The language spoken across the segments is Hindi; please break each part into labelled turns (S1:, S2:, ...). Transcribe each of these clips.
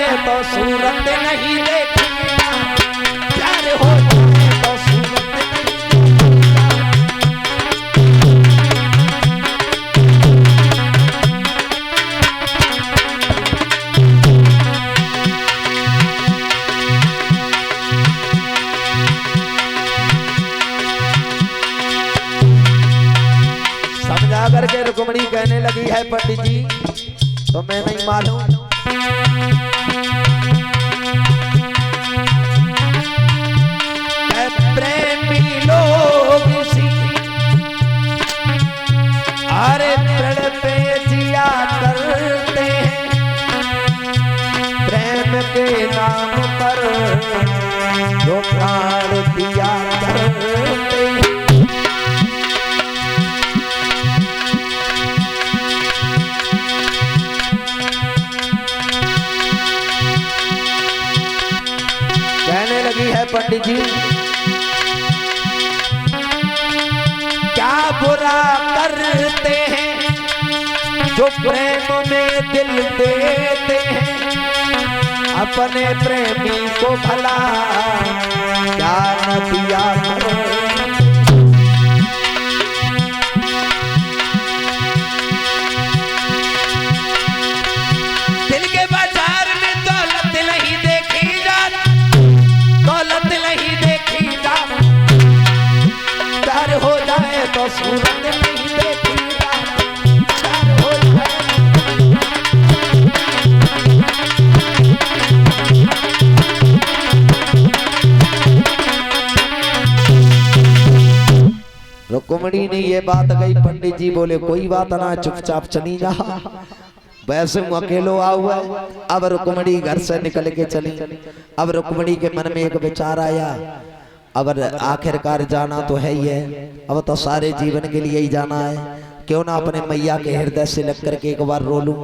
S1: जाए तो सूरत नहीं देखी, प्यार हो जाए तो सूरत समझा करके रुक्मणी कहने लगी है पंडित जी तो मैं नहीं मालूम, प्रेमी लोग अरे प्रण पे जिया करते हैं, प्रेम के नाम पर जो प्राण दिया करते हैं। कहने लगी है पंडित जी क्या बुरा करते हैं जो प्रेम में दिल देते हैं, अपने प्रेमी को भला क्या न दिया करो। दिल के बाजार में दौलत नहीं देखी जाती, दौलत नहीं देखी जाती, प्यार हो जाए तो सूरत नहीं देखी जाती, प्यार हो जाए। रुक्मणी ने ये बात कही, पंडित जी बोले कोई बात ना, चुपचाप चली जा, वैसे अकेलो हुआ है। अब रुक्मणी घर से निकल के चली। अब रुक्मणी के मन में एक विचार आया, अब आखिरकार जाना तो है ही है, अब तो सारे जीवन के लिए ही जाना है, क्यों ना अपने मैया के हृदय से लग करके एक बार रो लूं।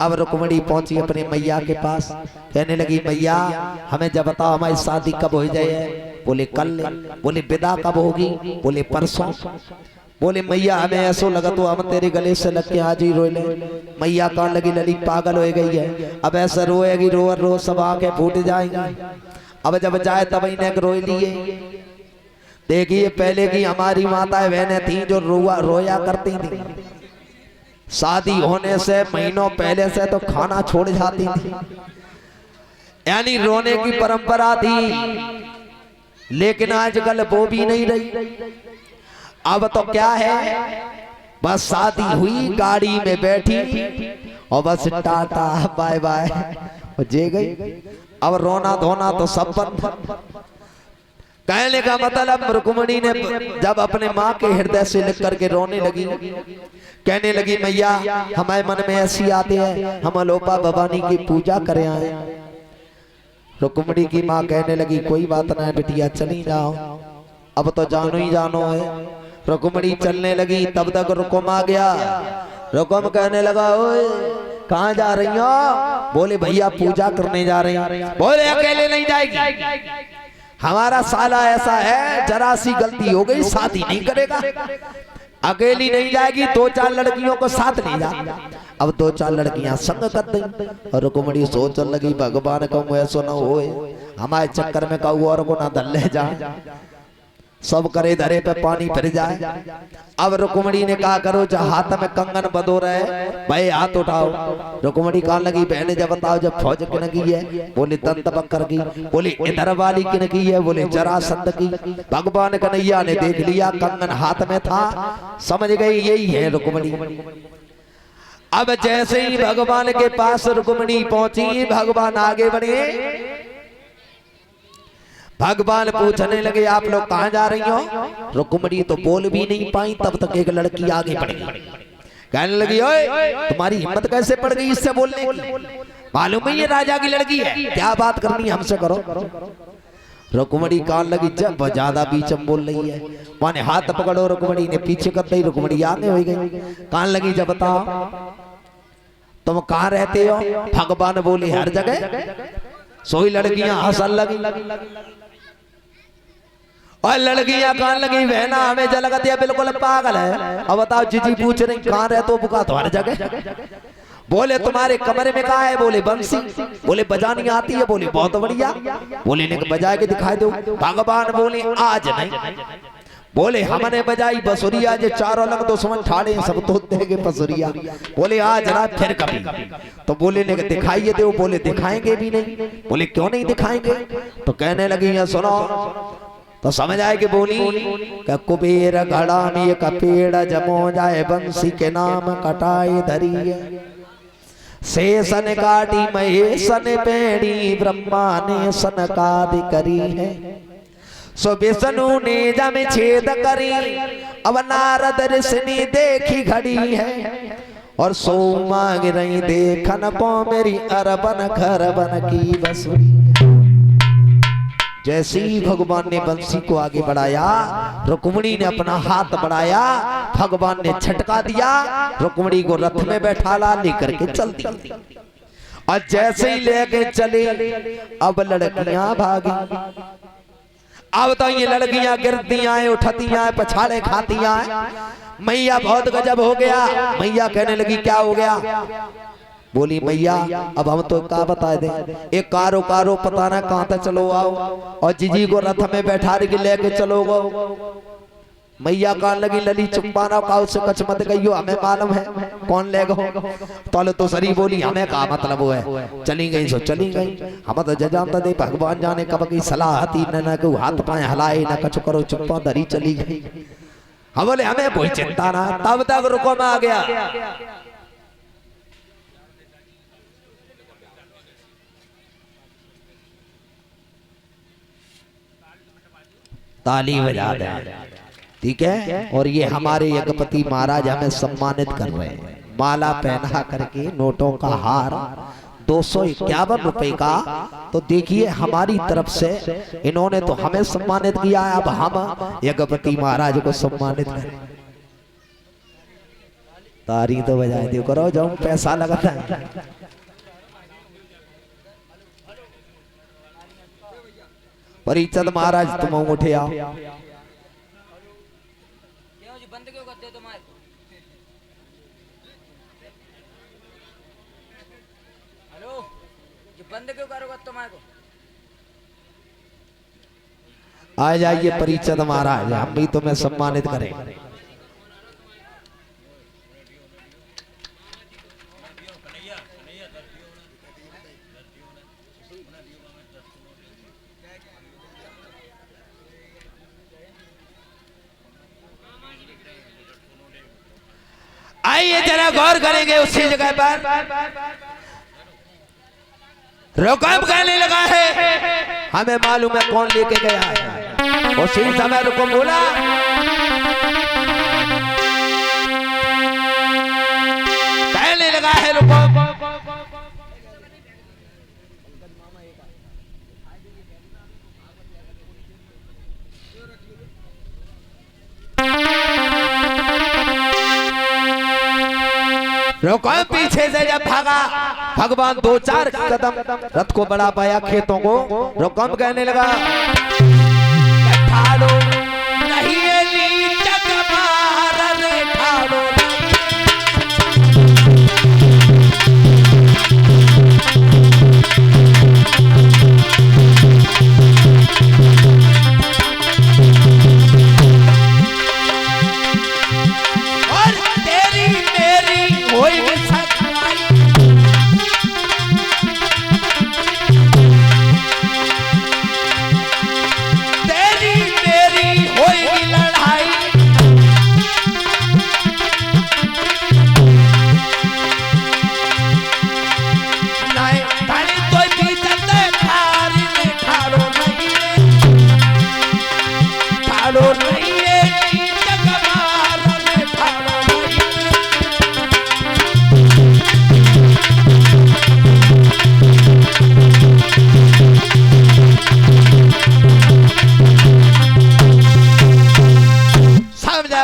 S1: अब रुक्मणी पहुंची अपने मैया के पास, कहने लगी मैया हमें जब बताओ हमारी शादी कब हो जाए। बोले कल। बोले विदा कब होगी। बोले परसों। बोले मैया हमें ऐसा लगा तो हम तेरे गले से लग के आज ही रोए ले। मैया कहने लगी लली पागल हो गई है, अब ऐसा रोएगी रो रो सब आंखें फूट जाएंगी। अब जब जाए तब इन्हें रोए लिए। देखिए पहले की हमारी माताएं बहनें थी जो रोया करती थी, शादी होने से महीनों पहले से तो खाना छोड़ जाती थी, यानी रोने की परंपरा थी। लेकिन आजकल वो भी नहीं रही। अब तो क्या है, बस शादी हुई गाड़ी में बैठी और बस टाटा बाय बाय जे गई। अब रोना धोना तो सब बंद। कहने का मतलब रुक्मणी ने जब अपने माँ के हृदय से लिख करके रोने लगी, कहने लगी मैया हमारे मन में ऐसी आती है हम अलोपा भवानी की पूजा करें आए। रुक्मणी की माँ कहने लगी कोई बात ना बिटिया चली जाओ, अब तो जानो ही जानो है। रुक्मणी चलने लगी, तब तक रुकुम आ गया। रुकुम कहने लगा ओए कहाँ जा रही हो। बोले भैया पूजा करने जा रही हैं। बोले अकेले नहीं जाएगी, हमारा साला ऐसा है जरा सी गलती हो गई शादी नहीं करेगा। अकेली नहीं जाएगी, दो चार लड़कियों को साथ ले जा। अब दो चार लड़कियां संग कर दी और रुक्मणी सोचने लगी भगवान कहूँ ऐसा न होए, हमारे चक्कर में कहूँ और को ना दल ले जा, सब करे धरे पे पानी फिर जाए। अब रुक्मणी ने कहा करो जो हाथ में कंगन बदो रहे भाई हाथ उठाओ। रुक्मणी कहने लगी बहने जब बताओ जब फौज किन की है। बोले दंत बकर की। बोले इधर वाली किन की है। बोले जरासंध की। भगवान कन्हैया ने देख लिया कंगन हाथ में था, समझ गई यही है रुक्मणी। अब जैसे ही भगवान के पास रुक्मणी पहुंची, भगवान आगे बढ़े। भगवान पूछने लगे आप लोग कहाँ जा रही हो। रुक्मणी तो बोल भी नहीं पाई, तब तक एक लड़की आगे बढ़ गई। कहने लगी ओए तुम्हारी हिम्मत कैसे पड़ गई इससे बोलने की, मालूम है ये राजा की लड़की है, क्या बात करनी हमसे करो। रुक्मणी कहने लगी जब ज्यादा बीच में बोल रही है, माने हाथ पकड़ो। रुक्मणी ने पीछे कर दी, रुक्मणी आगे हो गई। कहने लगी जब बताओ तुम कहाँ रहते हो। भगवान बोले हर जगह। सोई लड़कियां हंसन लगी और लड़कियां कहने लगी बहना हमें जलगत है बिल्कुल पागल है। अब बताओ जीजी पूछ रही कहाँ रहते हो, बुका तो हर जगह। बोले तुम्हारे कमरे में कहा है? बोले बंसी। बोले बजानी आती है? बोले बहुत बढ़िया। बोले ने बजा के दिखाई दो। भगवान बोले आज नहीं। बोले हमने बजाई बसुरिया, जो चारों लग दुश्मन ठाड़े सब तो देंगे बसुरिया। बोले आज ना फिर कभी। तो बोले ने दिखाइए दो। बोले दिखाएंगे भी नहीं। बोले क्यों नहीं दिखाएंगे? तो कहने लगी है सुनो। तो समझ आए कि बोली कि कुबेर घड़ा में का पेड़ जमो जाए, बंसी के नाम कटाए धरी। शेषन काटी महेशन पेड़ी, ब्रह्मा ने सनकादि करी है। सो विष्णु ने जम छेद करी, अब नारद ऋषि देखी घड़ी है। और सो मांग रही देखन पो मेरी अरबन खरबन की बसुरी। जैसे ही भगवान ने बंसी को आगे बढ़ाया, रुक्मिणी ने अपना हाथ बढ़ाया, भगवान ने झटका दिया, रुक्मिणी को रथ में बैठाला, लेकर के चल दिया। और जैसे ही लेके चले, अब लड़कियां भागी। अब तो ये लड़कियां गिरती हैं, उठती हैं, पछाड़े खाती हैं। मैया बहुत गजब हो गया। मैया कहने लगी क्या हो गया? बोली मैया अब हम तो क्या बता दे, एक कारो कारो पता ना कहां तक चलो आओ, और जीजी को रथ में बैठा के लेके चलो गो। मैया कहने लगी लली चुप्पा ना काउ से कछ मत कहियो, हमें मालूम है कौन ले गो। तो सरी बोली हमें का मतलब है। चली गई सो चली गई, हम तो जानता दे भगवान जाने कब की सलाह आती, न को हाथ पाए हलाए न कछ करो, चुप्पा धरी चली गई। हम बोले हमें कोई चिंता ना। तब तक रुको में आ गया। ताली बजा दे, ठीक है। और ये हमारे यज्ञपति महाराज हमें सम्मानित कर रहे हैं, माला पहना करके, नोटों का हार 251 रुपए का। तो देखिए हमारी तरफ से इन्होंने तो हमें सम्मानित किया है, अब हम यज्ञपति महाराज को सम्मानित करें। तारी तो बजाए दो करो, जाऊं पैसा लगता है। परीचंद महाराज तुम उठे आओ।
S2: बंद क्यों करते हो तुम्हारे? हेलो, ये बंद क्यों करोगे तुम्हारे को?
S1: आ जाइए परीचंद महाराज, हम भी तुम्हें सम्मानित करें। आइए जरा गौर करेंगे उसी जगह पर। रुकम कहने लगा है, हमें मालूम है कौन लेके गया है। उसी समय रुकम बोला कहने लगा है रुकम पीछे से जब भागा, भगवान 2-4 कदम रथ को बढ़ा पाया खेतों को। रुकम कहने लगा ठाड़ो नहीं जग मार रे ठाड़ो।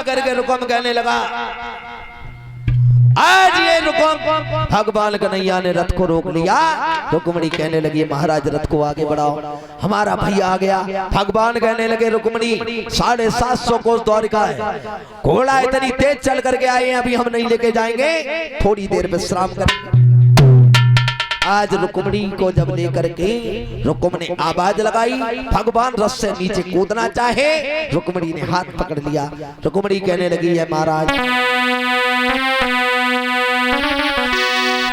S1: करके रुकम कहने लगा आज ये रुकुम भगवान कन्हैया ने रथ को रोक लिया। रुक्मिणी कहने लगी महाराज रथ को आगे बढ़ाओ, हमारा भैया आ गया। भगवान कहने लगे रुक्मिणी 750 कोस द्वारिका है, घोड़ा इतनी तेज चल करके आए हैं, अभी हम नहीं लेके जाएंगे, थोड़ी देर विश्राम करेंगे। आज रुक्मिणी को जब लेकर के रुकुम ने आवाज लगाई, भगवान रथ से नीचे कूदना चाहे, रुक्मिणी ने हाथ पकड़ लिया। रुक्मिणी कहने लगी है महाराज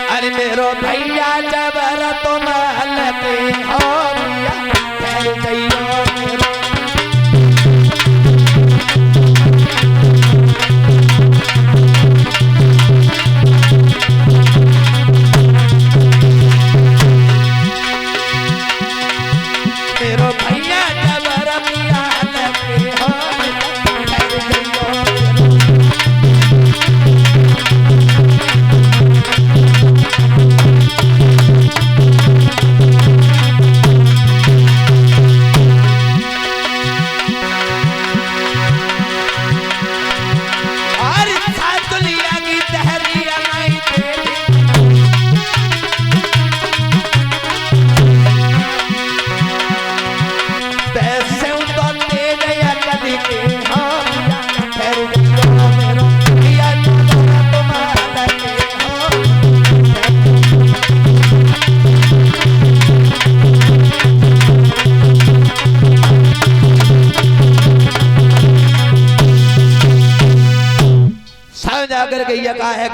S1: अरे मेरो भैया जबर तुम लगे हो मेरो भैया जबर पिया लगे हो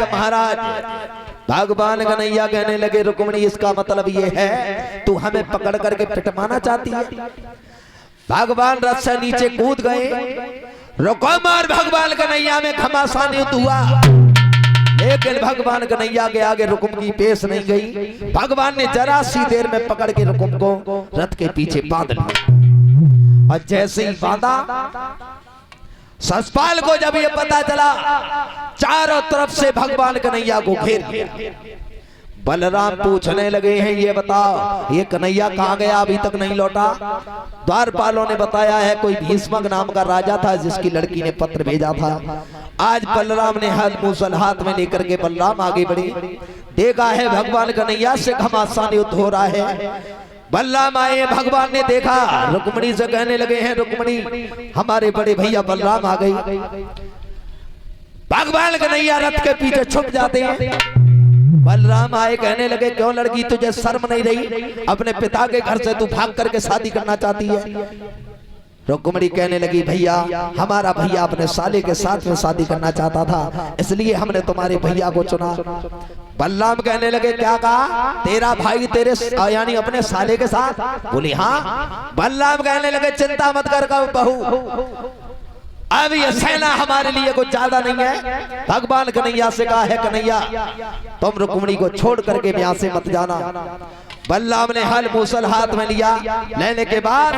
S1: महाराज। भगवान कन्हैया कहने लगे रुक्मिणी इसका मतलब ये है तू हमें पकड़ करके पिटवाना चाहती है। भगवान रथ से नीचे कूद गए, रुकुम और भगवान कन्हैया में घमासान युद्ध हुआ, लेकिन भगवान कन्हैया के आगे रुकुम की पेश नहीं गई। भगवान ने जरा सी देर में पकड़ के रुकुम को रथ के पीछे बांध लिया, और जैसे ही बांधा ससपाल को जब ये पता चला, चारों तरफ से भगवान कन्हैया को घेर लिया। बलराम पूछने लगे हैं ये बताओ ये कन्हैया कहाँ गया, अभी तक नहीं लौटा। द्वारपालों ने बताया है कोई भीष्मक नाम का राजा था जिसकी लड़की ने पत्र भेजा था। आज बलराम ने हल मूसल हाथ में लेकर के बलराम आगे बढ़े, देखा है भगवान कन्हैया से घमासान युद्ध हो रहा है। बलराम आए, भगवान ने देखा, रुक्मिणी से कहने लगे हैं रुक्मिणी हमारे बड़े भैया बलराम आ गई। भगवान कन्हैया रथ के पीछे छुप जाते हैं। बलराम आए, कहने लगे क्यों लड़की तुझे शर्म नहीं रही, अपने पिता के घर से तू भाग करके शादी करना चाहती है। रुक्मिणी कहने लगी भैया हमारा भैया अपने साले के साथ में शादी करना चाहता था, इसलिए हमने तुम्हारे भैया को चुना। बलराम कहने लगे क्या कहा, तेरा भाई तेरे यानी अपने साले के साथ? बोली हाँ। बलराम कहने लगे चिंता मत कर बहू, अब ये सेना हमारे लिए कुछ ज्यादा नहीं है। भगवान कन्हैया से कहा है कन्हैया तुम रुक्मिणी को छोड़ करके यहाँ से मत जाना। बलराम ने हल मूसल हाथ में लिया, लेने के बाद